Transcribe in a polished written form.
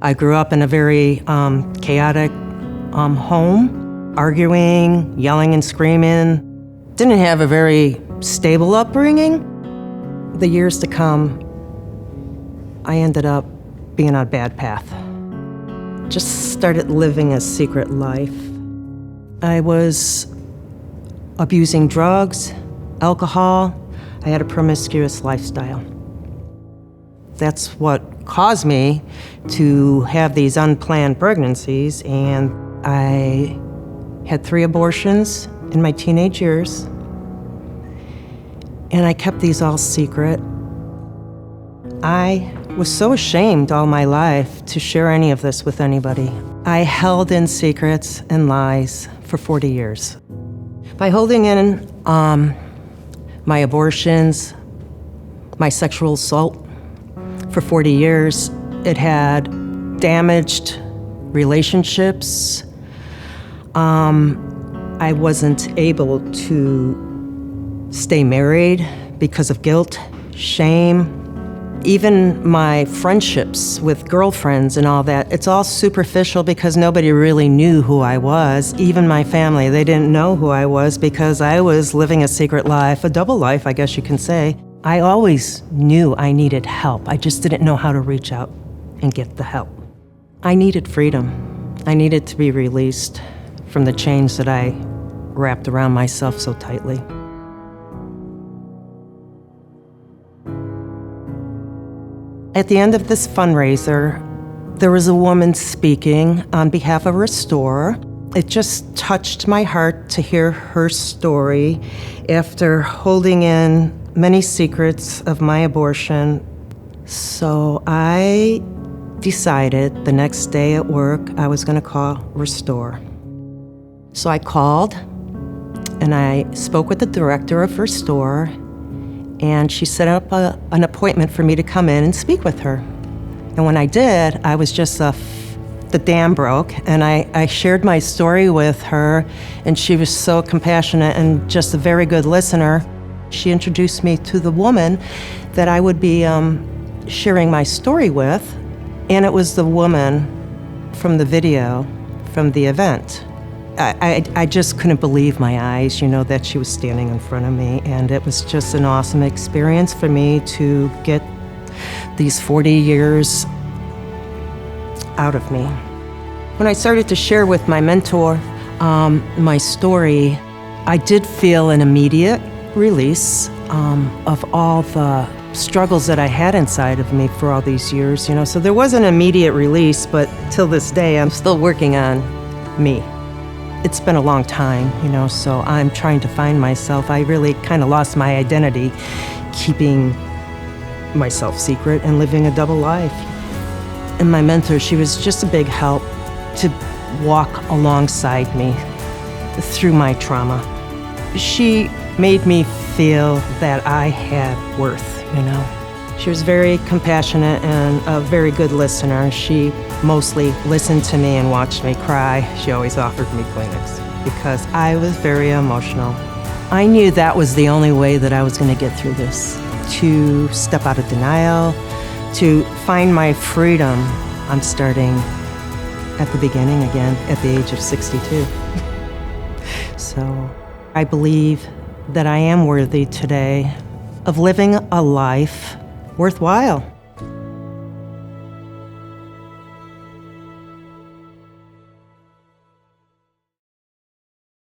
I grew up in a very chaotic home, arguing, yelling and screaming. Didn't have a very stable upbringing. The years to come, I ended up being on a bad path. Just started living a secret life. I was abusing drugs, alcohol. I had a promiscuous lifestyle. That's what caused me to have these unplanned pregnancies, and I had 3 abortions in my teenage years, and I kept these all secret. I was so ashamed all my life to share any of this with anybody. I held in secrets and lies for 40 years. By holding in my abortions, my sexual assault for 40 years, it had damaged relationships. I wasn't able to stay married because of guilt, shame. Even my friendships with girlfriends and all that, it's all superficial because nobody really knew who I was. Even my family, they didn't know who I was because I was living a secret life, a double life, I guess you can say. I always knew I needed help. I just didn't know how to reach out and get the help. I needed freedom. I needed to be released from the chains that I wrapped around myself so tightly. At the end of this fundraiser, there was a woman speaking on behalf of Restore. It just touched my heart to hear her story after holding in many secrets of my abortion. So I decided the next day at work I was going to call Restore. So I called and I spoke with the director of Restore, and she set up an appointment for me to come in and speak with her. And when I did, I was just the dam broke, and I shared my story with her, and she was so compassionate and just a very good listener. She introduced me to the woman that I would be sharing my story with, and it was the woman from the video from the event. I just couldn't believe my eyes, that she was standing in front of me, and it was just an awesome experience for me to get these 40 years out of me. When I started to share with my mentor my story, I did feel an immediate release of all the struggles that I had inside of me for all these years, So there was an immediate release, but till this day, I'm still working on me. It's been a long time, so I'm trying to find myself. I really kind of lost my identity, keeping myself secret and living a double life. And my mentor, she was just a big help to walk alongside me through my trauma. She made me feel that I had worth, She was very compassionate and a very good listener. She mostly listened to me and watched me cry. She always offered me Kleenex because I was very emotional. I knew that was the only way that I was going to get through this, to step out of denial, to find my freedom. I'm starting at the beginning again at the age of 62. So I believe that I am worthy today of living a life worthwhile.